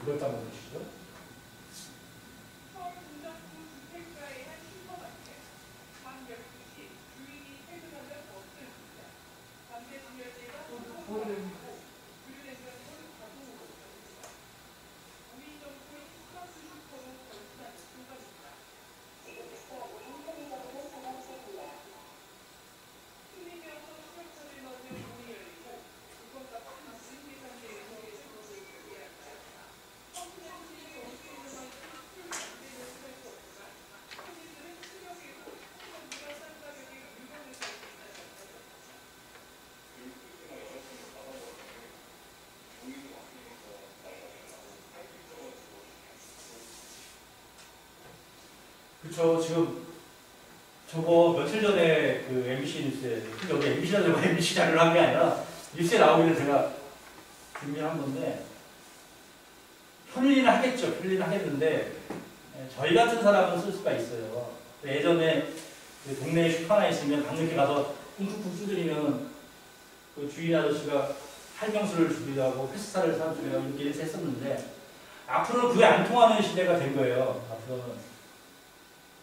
그걸 까먹으시죠? 그쵸. 지금 저거 며칠 전에 그 MBC 뉴스에, 여기 MBC가 되고 MBC 자료를 한 게 아니라 뉴스에 나오기를 제가 준비한 건데, 편리는 하겠죠. 편리는 하겠는데, 저희 같은 사람은 쓸 수가 있어요. 예전에 그 동네에 슈퍼 하나 있으면 밤늦게 가서 쿵쿵쿵 두드리면 그 주인 아저씨가 할명수를 주기도 하고 패스타를 사주기도 하고 이렇게 했었는데, 앞으로는 그게 안 통하는 시대가 된 거예요. 앞으로는.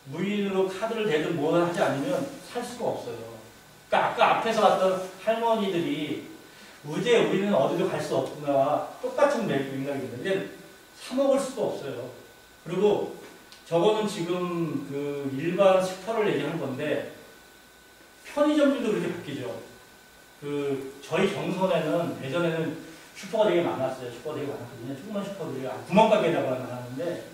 무인으로 카드를 대든 뭐 하지 않으면 살 수가 없어요. 그러니까 아까 앞에서 봤던 할머니들이 우제 우리는 어디도 갈 수 없구나 똑같은 맥락입니다. 근데 사 먹을 수도 없어요. 그리고 저거는 지금 그 일반 슈퍼를 얘기하는 건데 편의점들도 그렇게 바뀌죠. 그 저희 경선에는 예전에는 슈퍼가 되게 많았어요. 슈퍼가 되게 많았거든요. 조그만 슈퍼들이 구멍가게라고 하는데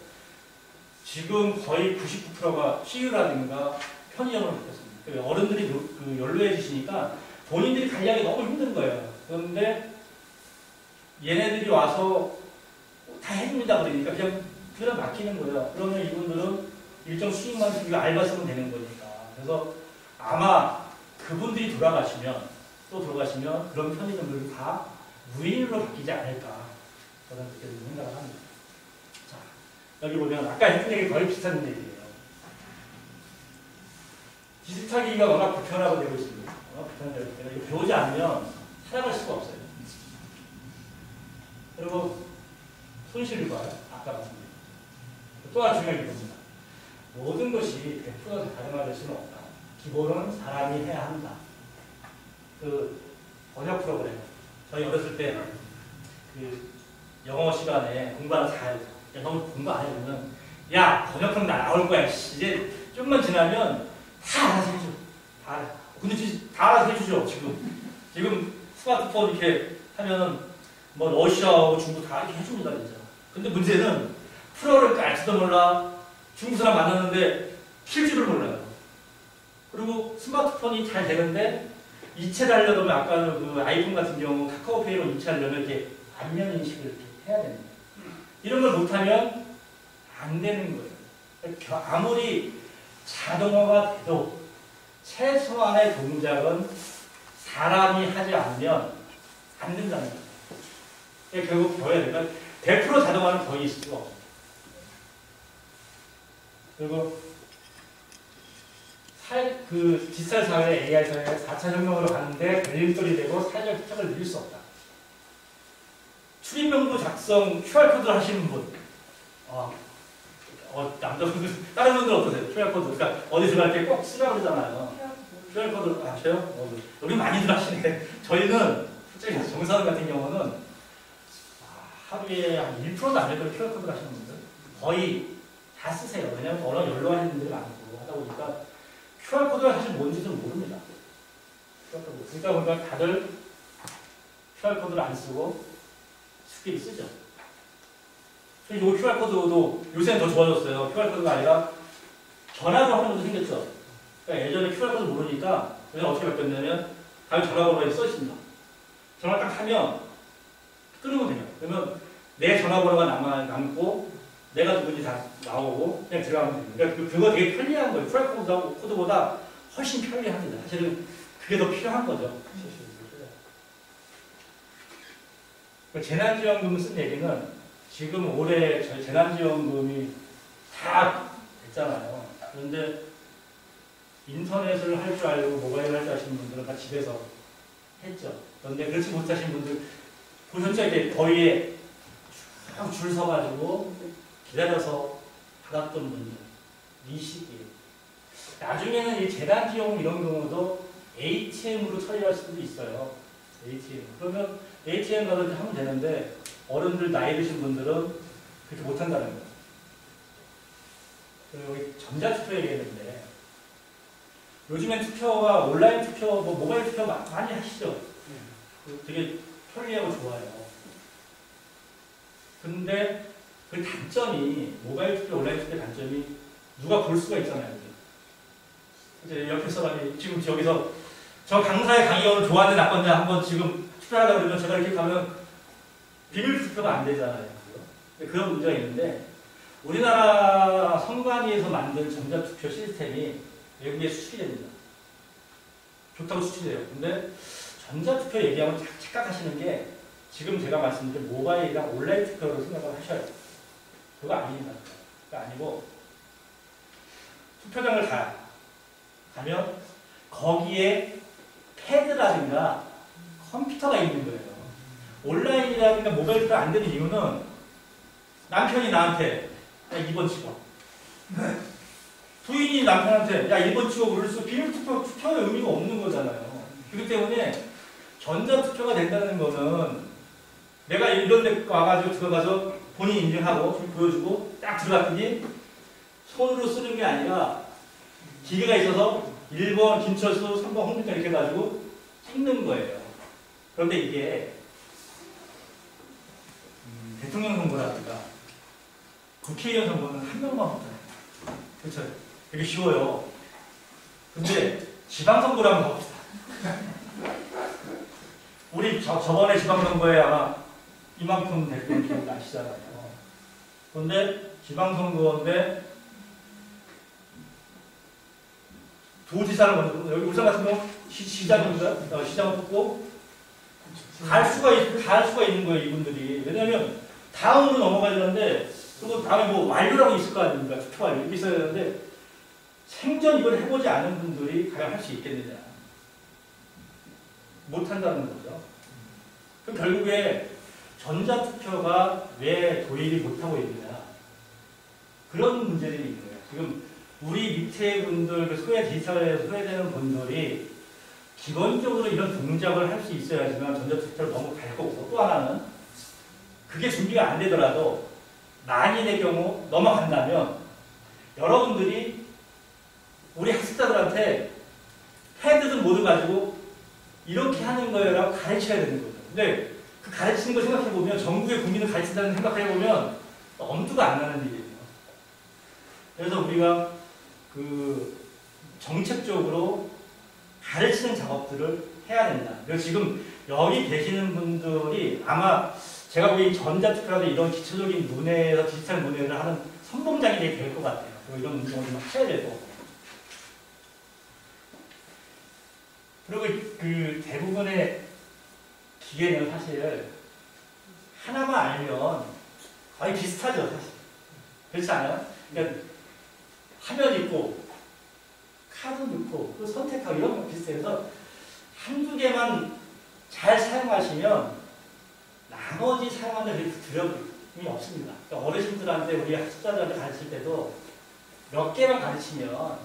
지금 거의 99%가 CU라든가 편의점으로 바뀌었습니다. 어른들이 그 연로해지시니까 본인들이 관리하기 너무 힘든 거예요. 그런데 얘네들이 와서 다 해줍니다 그러니까 그냥 맡기는 거예요. 그러면 이분들은 일정 수익만 주고 알바 쓰면 되는 거니까. 그래서 아마 그분들이 돌아가시면 그런 편의점들이 다 무인으로 바뀌지 않을까 저는 그렇게 생각을 합니다. 여기 보면 아까 했던 얘기 거의 비슷한 얘기예요. 디지털 기기가 워낙 불편하고 되고 있습니다. 불편하고 되고 이거 배우지 않으면 살아갈 수가 없어요. 그리고 손실과 아까 말씀드린 또 하나 중요한 게 있습니다. 모든 것이 100% 가능화될 수는 없다. 기본은 사람이 해야 한다. 그 번역 프로그램 저희 어렸을 때 그 영어 시간에 공부하는 잘 너무 공부 안 해보면 야 번역형 나올 거야 이제 좀만 지나면 다 알아서 해줘. 근데 다 알아서 해주죠. 지금 스마트폰 이렇게 하면 뭐 러시아하고 중국 다 이렇게 해줍니다 진짜. 근데 문제는 프로그램 알지도 몰라. 중국 사람 만났는데 킬 줄을 몰라요. 그리고 스마트폰이 잘 되는데 이체하려면 아까는 그 아이폰 같은 경우 카카오페이로 이체하려면 이렇게 안면 인식을 이렇게 해야 됩니다. 이런 걸 못하면 안 되는 거예요. 아무리 자동화가 돼도 최소한의 동작은 사람이 하지 않으면 안 된다는 거예요. 결국 배워야 되니까 100% 자동화는 거의 있을 수가 없어요. 그리고 그 디지털 사회, AI 사회 4차 혁명으로 가는데 걸림돌이 되고 사회적 혜택을 누릴 수 없다. 출입명부 작성 QR코드를 하시는 분. 남자분들, 다른 분들 어떠세요? QR코드. 그러니까 어디 들어갈 때 꼭 쓰라고 그러잖아요. QR코드 아셔요? 여기 많이들 하시네. 저희는 솔직히 정사원 같은 경우는 하루에 한 1%도 안 되도록 QR코드를 하시는 분들 거의 다 쓰세요. 왜냐하면 워낙 연로하신 분들이 많고 하다 보니까 QR코드가 사실 뭔지는 모릅니다. QR코드. 그러니까 보니까 다들 QR코드를 안 쓰고 스킬을 쓰죠. 이 QR코드도 요새는 더 좋아졌어요. QR코드가 아니라 전화로 하는 것도 생겼죠. 그러니까 예전에 QR코드 모르니까 요새 어떻게 바뀌었냐면 다른 전화번호에 써 있습니다. 전화 딱 하면 끊으면 돼요. 그러면 내 전화번호가 남고 내가 누군지 다 나오고 그냥 들어가면 됩니다. 그러니까 그거 되게 편리한 거예요. QR코드보다 훨씬 편리합니다. 사실은 그게 더 필요한 거죠. 재난지원금 쓴 얘기는 지금 올해 저희 재난지원금이 다 됐잖아요. 그런데 인터넷을 할 줄 알고 모바일을 할 줄 아시는 분들은 다 집에서 했죠. 그런데 그렇지 못하신 분들 보셨죠? 이렇게 더위에 줄 서가지고 기다려서 받았던 분들, 이 시기에. 나중에는 이 재단 비용 이런 경우도 ATM으로 처리할 수도 있어요. ATM. 그러면 ATM 가서 하면 되는데 어른들 나이 드신 분들은 그렇게 못한다는 거예요. 그리고 여기 전자투표 얘기했는데 요즘엔 투표가 온라인 투표, 뭐 모바일 투표 많이 하시죠. 되게 편리하고 좋아요. 근데 그 단점이 모바일 투표, 온라인 투표의 단점이 누가 볼 수가 있잖아요. 이제 옆에 사람이 지금 여기서 저 강사의 강의가 좋았네 나빴네 한번 지금 투표하려고 그러면 제가 이렇게 가면 비밀 투표가 안 되잖아요. 그런 문제가 있는데 우리나라 선관위에서 만든 전자투표 시스템이 외국에 수출이 됩니다. 좋다고 수출이 돼요. 근데 전자투표 얘기하면 착각하시는 게 지금 제가 말씀드린 모바일이랑 온라인 투표로 생각을 하셔요. 그거 아닙니다. 그거 아니고 투표장을 가면 거기에 패드라든가 컴퓨터가 있는 거예요. 온라인이라든가 모바일 투표 안 되는 이유는 남편이 나한테 야 2번 찍어. 부인이 남편한테 야 1번 찍어 그럴수록 비밀 투표의 의미가 없는 거잖아요. 그렇기 때문에 전자투표가 된다는 거는 내가 이런 데 와가지고 들어가서 본인 인증하고 보여주고 딱 들어갔더니 손으로 쓰는 게 아니라 기계가 있어서 1번 김철수, 3번 홍준표 이렇게 해가지고 찍는 거예요. 그런데 이게 대통령 선거라든가 국회의원 선거는 한 명만 못해요. 그렇죠? 되게 쉬워요. 근데 지방선거를 한번 가봅시다. 우리 저번에 지방선거에 아마 이만큼 됐던 기억 나시잖아요. 그런데 지방선거인데 도지사를 먼저 여기 울산 같은 경우 시장입니다. 시장을 뽑고 갈 수가 있는 거예요. 이분들이. 왜냐하면 다음으로 넘어가야 되는데 그리고 다음에 뭐 완료라고 있을 거 아닙니까? 투표 완료 이렇게 있어야 되는데 생전 이걸 해보지 않은 분들이 과연 할 수 있겠느냐. 못한다는 거죠. 그럼 결국에 전자투표가 왜 도입이 못하고 있느냐. 그런 문제들이 있는 거예요. 지금 우리 밑에 분들, 디지털에 소외되는 분들이 기본적으로 이런 동작을 할 수 있어야지만 전자투표를 넘어갈 거고 또 하나는 그게 준비가 안 되더라도 만일의 경우 넘어간다면 여러분들이 우리 학습자들한테 패드든 뭐든 가지고 이렇게 하는 거라고 가르쳐야 되는 거죠. 근데 그 가르치는 걸 생각해보면 전국의 국민을 가르친다는 생각해보면 엄두가 안 나는 일이에요. 그래서 우리가 그 정책적으로 가르치는 작업들을 해야 된다. 그래서 지금 여기 계시는 분들이 아마 제가 보기 전자투표라도 이런 기초적인 문해에서 디지털 문해를 하는 선봉장이 될 것 같아요. 그리고 이런 운동을 좀 해야 되고. 그리고 그 대부분의 기계는 사실 하나만 알면 거의 비슷하죠, 사실. 그렇지 않아요? 그러니까 화면 있고 카드 넣고 또 선택하고 이런 거 비슷해서 한두 개만 잘 사용하시면 나머지 사용하는 데 두려움이 없습니다. 그러니까 어르신들한테 우리 학습자들한테 가르칠 때도 몇 개만 가르치면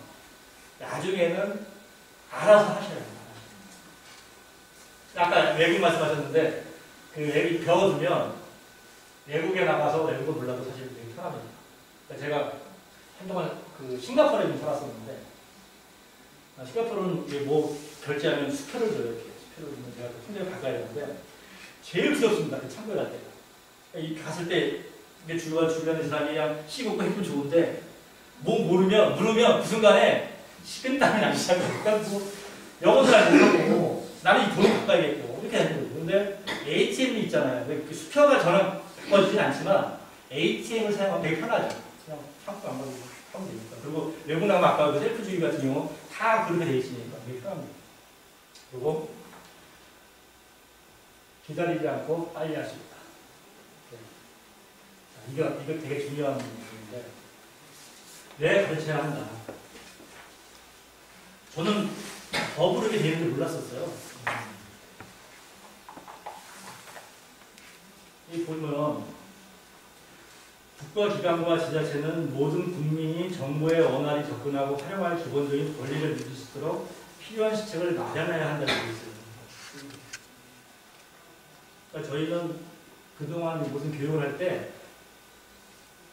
나중에는 알아서 하셔야 됩니다. 아까 외국 말씀하셨는데 그 외국 배워두면 외국에 나가서 외국어 몰라도 사실 되게 편합니다. 그러니까 제가 한동안 그 싱가포르에 좀 살았었는데 싱가포르는 뭐 결제하면 수표를 줘요. 이렇게 수표를 주면 제가 손님을 가까이 하는데 제일 두렵습니다. 그 참고를 할 때. 이 갔을 때 이게 주변에 사람이 그냥 씹고 해도 좋은데 뭐 모르면 물으면 그 순간에 식은땀이 나기 시작해요. 그러니까 뭐 영어도 잘 모르고 나는 이 돈을 바꿔야겠고 이렇게 하는 거죠. 근데 ATM이 있잖아요. 그 수표가 저는 바꿔주진 않지만 ATM을 사용하면 되게 편하죠. 그냥 한국 안 가고 하면 되니까. 그리고 외국 나가면 아까 그 셀프주의 같은 경우 다 그렇게 돼 있으니까 되게 편합니다. 그리고 기다리지 않고 빨리 할 수 있다. 자, 이거 되게 중요한 부분인데 왜 가르쳐야 한다. 저는 법으로 이렇게 되는 줄 몰랐었어요. 이 보면 국가기관과 지자체는 모든 국민이 정보의 원활히 접근하고 활용할 기본적인 권리를 누릴 수 있도록 필요한 시책을 마련해야 한다는 게 있어요. 그러니까 저희는 그동안 무슨 교육을 할 때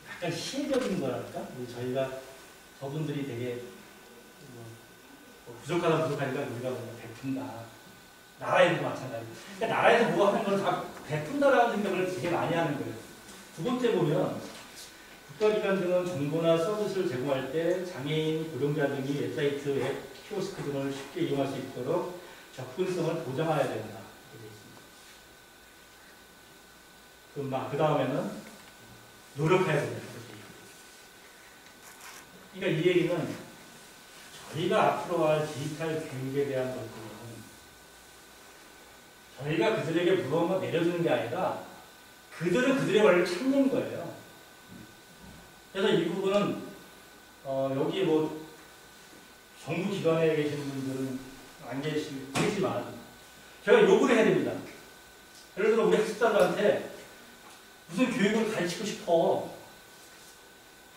약간 시혜적인 거랄까? 저희가 저분들이 되게 부족하다 부족하니까 우리가 뭔가 베푼다. 나라에도 마찬가지. 그러니까 나라에서 뭐 하는 걸 다 베푼다라는 생각을 되게 많이 하는 거예요. 두 번째 보면 국가기관 등은 정보나 서비스를 제공할 때 장애인, 고령자 등이 웹사이트, 앱, 키오스크 등을 쉽게 이용할 수 있도록 접근성을 보장해야 된다. 그 다음에는 노력해야 된다. 그러니까 이 얘기는 저희가 앞으로 할 디지털 교육에 대한 것들은 저희가 그들에게 무언가 내려주는 게 아니라 그들은 그들의 말을 찾는 거예요. 그래서 이 부분은 여기 뭐 정부 기관에 계신 분들은 안 계시지만 제가 요구를 해야 됩니다. 예를 들어 우리 학습자들한테 무슨 교육을 가르치고 싶어.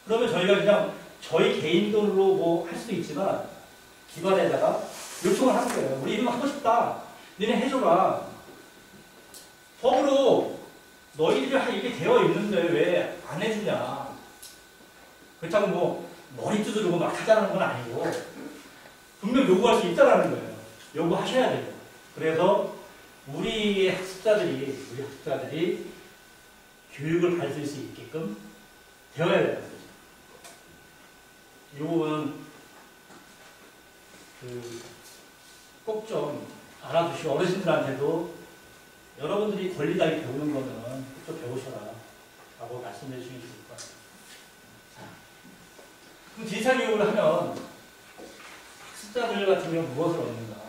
그러면 저희가 그냥 저희 개인 돈으로 뭐 할 수도 있지만 기관에다가 요청을 하는 거예요. 우리 이거 하고 싶다. 너네 해줘라. 법으로 너희들이 이게 되어 있는데 왜 안 해주냐. 그렇다고 뭐 머리 두드리고 막 하자는 건 아니고 분명 요구할 수 있다라는 거예요. 요구하셔야 돼요. 그래서 우리 학습자들이 교육을 받을 수 있게끔 되어야 되는 거죠. 이 부분은 꼭 좀 알아두시고 어르신들한테도 여러분들이 권리다이 배우는 거는 꼭 배우셔라 라고 말씀해 주시면 좋을 것 같아요. 자, 그럼 디지털 교육을 하면 학습자들 같은 경우는 무엇을 얻는가?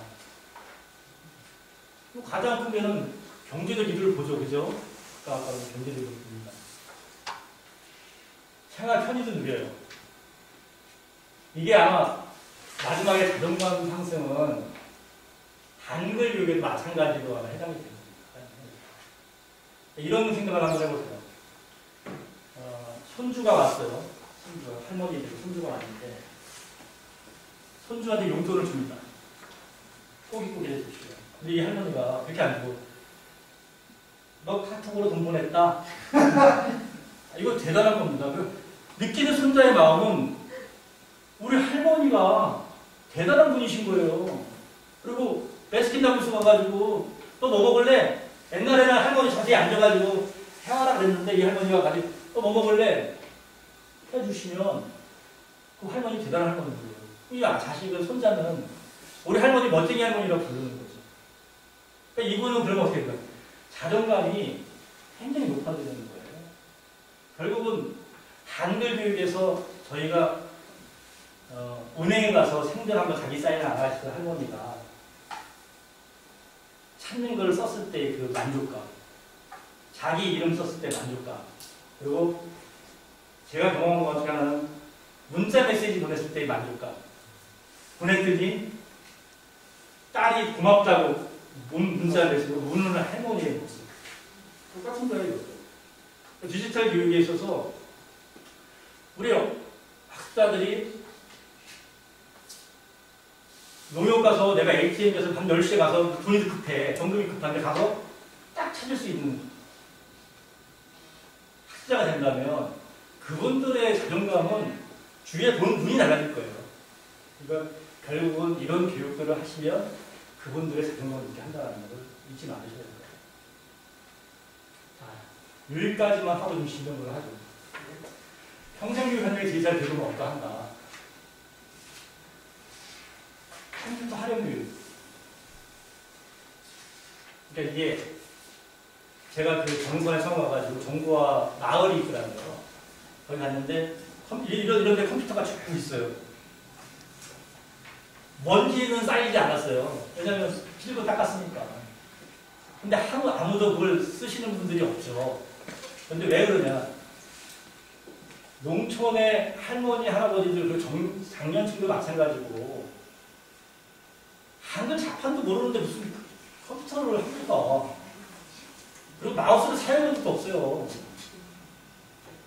가장 크게는 경제적 이득을 보죠. 그죠? 아까 경제적 이득을 봅니다. 생활 편의도 누려요. 이게 아마 마지막에 자존감 상승은 한글 교육에도 마찬가지로 아마 해당이 됩니다. 이런 생각을 한번 해보세요. 손주가 왔어요. 할머니들 손주가 왔는데 손주한테 용돈을 줍니다. 꼬깃꼬깃 해주시고요. 근데 이 할머니가 그렇게 안 주고 너 카톡으로 돈 보냈다. 이거 대단한 겁니다. 느끼는 손자의 마음은 우리 할머니가 대단한 분이신 거예요. 그리고 베스킨라빈스 가가지고 또 뭐 먹을래? 옛날에는 할머니 자세히 앉아가지고 해와라 그랬는데 이 할머니가 가지고 또 뭐 먹을래? 해주시면 그 할머니 대단한 할머니예요. 이 자식은 손자는 우리 할머니 멋쟁이 할머니라고 부르는 거죠. 그러니까 이분은 그러면 어떻게 될까요? 자존감이 굉장히 높아지는 거예요. 결국은 한글 교육에서 저희가 은행에 가서 생전한번 자기 사인을 안 하시던 할머니가 찾는 걸 썼을 때 그 만족감, 자기 이름 썼을 때 만족감, 그리고 제가 경험한 것 중에 하나는 문자 메시지 보냈을 때의 만족감. 보냈더니 딸이 고맙다고 문자 메시지로 우는 할머니의 모습. 똑같은 거예요. 디지털 교육에 있어서 우리 학습자들이 농협 가서 내가 ATM에서 밤 10시에 가서 돈이 급해, 정금이 급한데 가서 딱 찾을 수 있는 학습자가 된다면 그분들의 자존감은 주위에 눈이 달라질 거예요. 그러니까 결국은 이런 교육들을 하시면 그분들의 자존감을 있게 한다는 것을 잊지 말으셔야 돼요. 자, 여기까지만 하고 좀 진행을 하죠. 평생교육 현장에 디지털 교육은 어떠한가? 컴퓨터 활용률. 그러니까 이게 제가 그 정부에 처음 와가지고 정부와 마을이 있더라고요. 거기 갔는데 이런 데 컴퓨터가 쭉 있어요. 먼지는 쌓이지 않았어요. 왜냐하면 필고 닦았으니까. 근데 아무도 그걸 쓰시는 분들이 없죠. 근데 왜 그러냐? 농촌의 할머니, 할아버지들, 그 장년층도 마찬가지고 한글 자판도 모르는데 무슨 컴퓨터를 합니까? 그리고 마우스를 사용한 적도 없어요.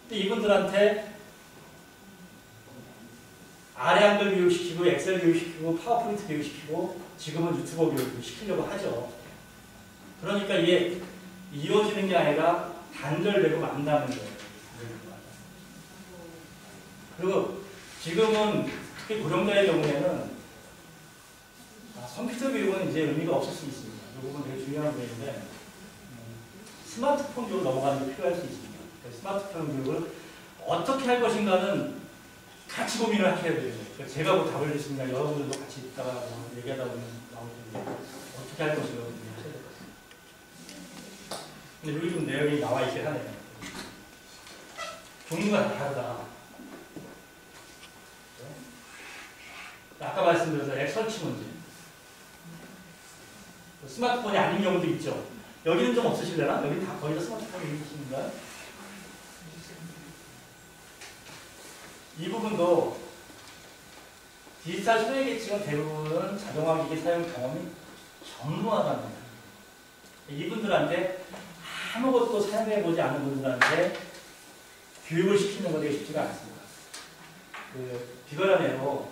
근데 이분들한테 아래 한글 교육시키고 엑셀 교육시키고 파워포인트 교육시키고 지금은 유튜버 교육을 시키려고 하죠. 그러니까 이게 이루어지는 게 아니라 단절되고 만나는 거예요. 그리고 지금은 특히 고령자의 경우에는 컴퓨터 교육은 이제 의미가 없을 수 있습니다. 이 부분 되게 중요한 부분인데 스마트폰 교육으로 넘어가는 게 필요할 수 있습니다. 스마트폰 교육을 어떻게 할 것인가는 같이 고민을 하셔야 돼요. 제가 뭐 답을 냈습니다. 여러분들도 같이 있다가 뭐 얘기하다 보면 나오는데 어떻게 할 것인가 고민하셔야 될 것 같습니다. 근데 여기 좀 내용이 나와 있긴 하네요. 종류가 다르다. 아까 말씀드린 앱 설치 문제. 스마트폰이 아닌 경우도 있죠. 여기는 좀 없으실래나? 여기는 다 거의 다 스마트폰이 있으신가요? 이 부분도 디지털 소외계층은 대부분은 자동화 기기 사용 경험이 전무하다는 거예요. 이분들한테 아무것도 사용해보지 않은 분들한테 교육을 시키는 거 되게 쉽지가 않습니다. 비관한 예로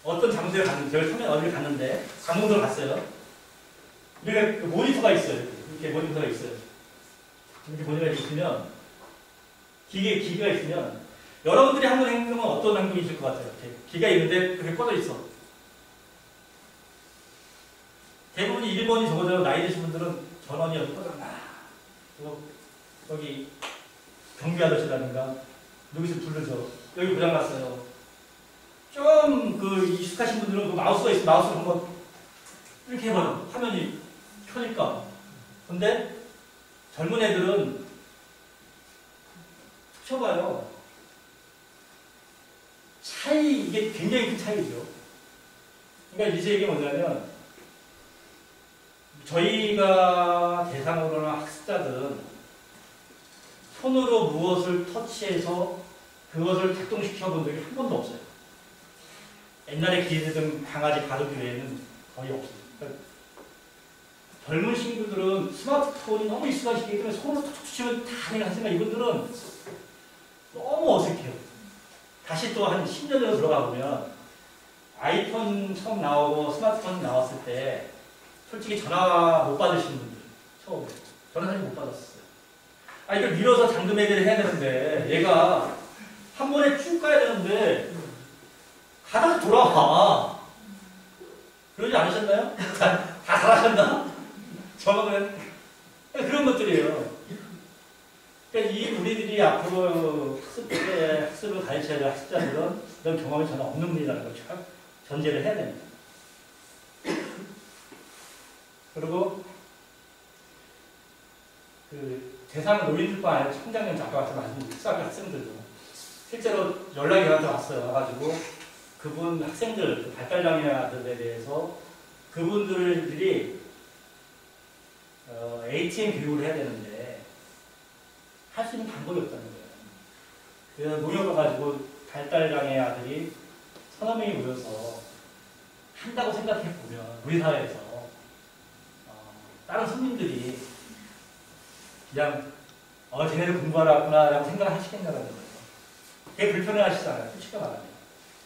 어떤 장소에 갔는데, 저희 처음에 어디를 갔는데 강릉도를 갔어요. 이렇게 모니터가 있어요. 이렇게 모니터가 있어요. 이렇게 모니터가 있으면 기계가 있으면 여러분들이 하는 행동은 어떤 행동이 있을 것 같아요? 이렇게 기계가 있는데 그게 꺼져 있어. 대부분 1번이 적어도 나이 드신 분들은 전원이 여기 꺼졌나. 여기 경비 아저씨라든가 누구 좀 부르죠. 여기 고장났어요. 좀 익숙하신 분들은 그 마우스가 있으면 마우스를 한번 이렇게 해봐요. 화면이 켜니까. 근데 젊은 애들은 켜봐요. 이게 굉장히 큰 차이죠. 그러니까 이제 이게 뭐냐면 저희가 대상으로 하는 학습자들은 손으로 무엇을 터치해서 그것을 작동시켜 본 적이 한 번도 없어요. 옛날에 기르던 강아지 바둑 외에는 거의 없어요. 그러니까 젊은 친구들은 스마트폰이 너무 익숙하시기 때문에 손으로 툭툭 치면 다 하지만 이분들은 너무 어색해요. 다시 또 한 10년 전으로 들어가 보면 아이폰 처음 나오고 스마트폰 나왔을 때 솔직히 전화 못 받으시는 분들 처음에 전화 사실 못 받았어요. 이걸 밀어서 잠금해제를 해야 되는데 얘가 한 번에 쭉 가야 되는데 가다가 돌아와. 그러지 않으셨나요? 다 잘하셨나? 저는 그런 것들이에요. 그러니까 우리들이 앞으로 학습을 가르쳐야 될 학습자들은 이런 경험이 전혀 없는 분이라는 걸 전제를 해야 됩니다. 그리고 대상은 노인들뿐 아니라 청장년 아까 말씀하신 특수학교 학생들도 실제로 연락이 저한테 왔어요. 와가지고 그분 학생들, 발달장애아들에 대해서 그분들이 ATM 교육을 해야 되는데 할 수 있는 방법이 없다는 거예요. 그래서 농협 가가지고 발달장애 아들이 1,000명이 모여서 한다고 생각해보면 우리 사회에서 다른 손님들이 그냥 쟤네들 공부하라구나 라고 생각을 하시겠냐는 거예요. 되게 불편해하시잖아요. 솔직히 말하면.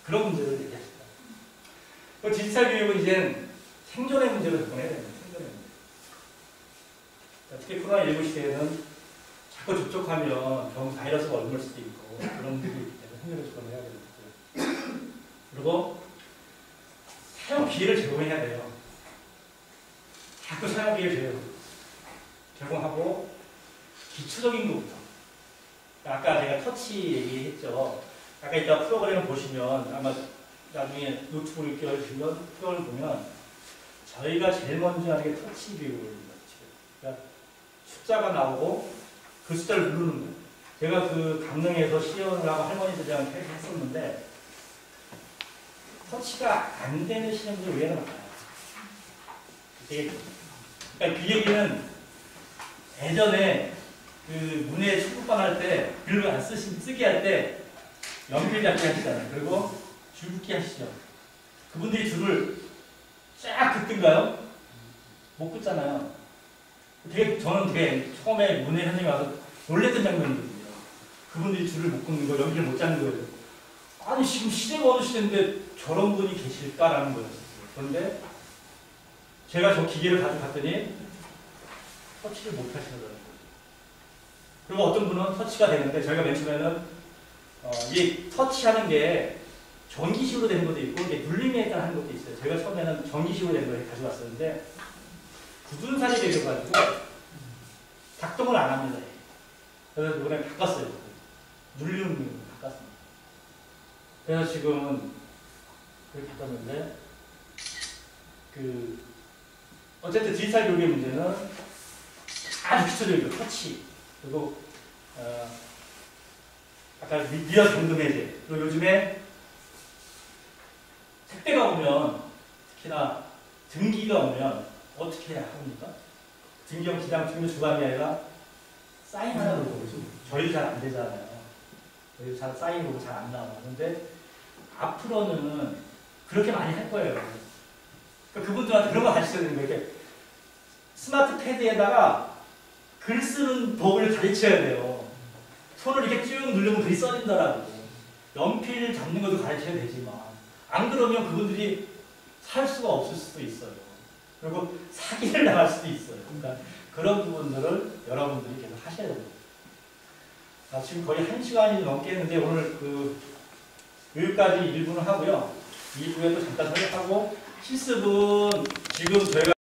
그런 문제를 얘기하시다. 디지털 교육은 이제 생존의 문제로 접근해야 됩니다. 생존의 문제. 특히 코로나19 시대에는 자꾸 접촉하면 병 바이러스가 옮을 수도 있고 그런 문제도 있기 때문에 생존에 접근을 해야 되거든요. 그리고 사용 기회를 제공해야 돼요. 자꾸 사용 기회를 제공하고 기초적인 것부터. 아까 제가 터치 얘기했죠. 아까 이따 프로그램을 보시면 아마 나중에 노트북을 껴주시면 프로그램을 보면 저희가 제일 먼저 하는 게 터치 교육입니다. 그러니까 숫자가 나오고 그 숫자를 누르는 거예요. 제가 강릉에서 시연을 하고 할머니들이랑 했었는데 터치가 안 되는 시험들 외에는 많아요. 그러니까 그 얘기는 예전에 문해 출국반 할 때 글을 안 쓰게 할 때 연필 잡기 하시잖아요. 그리고 줄긋기 하시죠. 그분들이 줄을 쫙 긋든가요? 못 긋잖아요. 저는 되게 처음에 문예 선생님이 와서 놀랬던 장면이거든요. 그분들이 줄을 못 긋는 거, 연기를 못 잡는 거예요. 아니 지금 시대가 어느 시대인데 저런 분이 계실까라는 거였어요. 그런데 제가 저 기계를 가져갔더니 터치를 못 하시더라고요. 그리고 어떤 분은 터치가 되는데 저희가 맨 처음에는 이 터치하는 게 전기식으로 되는 것도 있고 이게 눌림에 따라 하는 것도 있어요. 제가 처음에는 전기식으로 되는 걸 가져왔었는데 굳은 살이 되어가지고 작동을 안 합니다. 그래서 이번에 바꿨어요. 눌리는 거 바꿨습니다. 그래서 지금은 그렇게 바꿨는데 어쨌든 디지털 교육의 문제는 아주 기초적인 거, 터치 그리고 아까 미디어 경동해제 그리고 요즘에 택배가 오면 특히나 등기가 오면 어떻게 합니까? 등기형 기장 주관이 아니라 사인하라고 그러죠. 저희 잘 안 되잖아요. 저희 잘 사인 보고 잘 안 나와요. 근데 앞으로는 그렇게 많이 할 거예요. 그러니까 그분들한테 그런 거 가르쳐야 되는 거예요. 이렇게 스마트 패드에다가 글 쓰는 법을 가르쳐야 돼요. 손을 이렇게 쭉 누르면 글이 써진다라고. 연필 잡는 것도 가르쳐야 되지만 안 그러면 그분들이 살 수가 없을 수도 있어요. 그리고 사기를 나갈 수도 있어요. 그러니까 그런 부분들을 여러분들이 계속 하셔야 됩니다. 지금 거의 1시간이 넘게 했는데 오늘 여기까지 1부는 하고요. 2부에 또 잠깐 설명하고 실습은 지금 저희가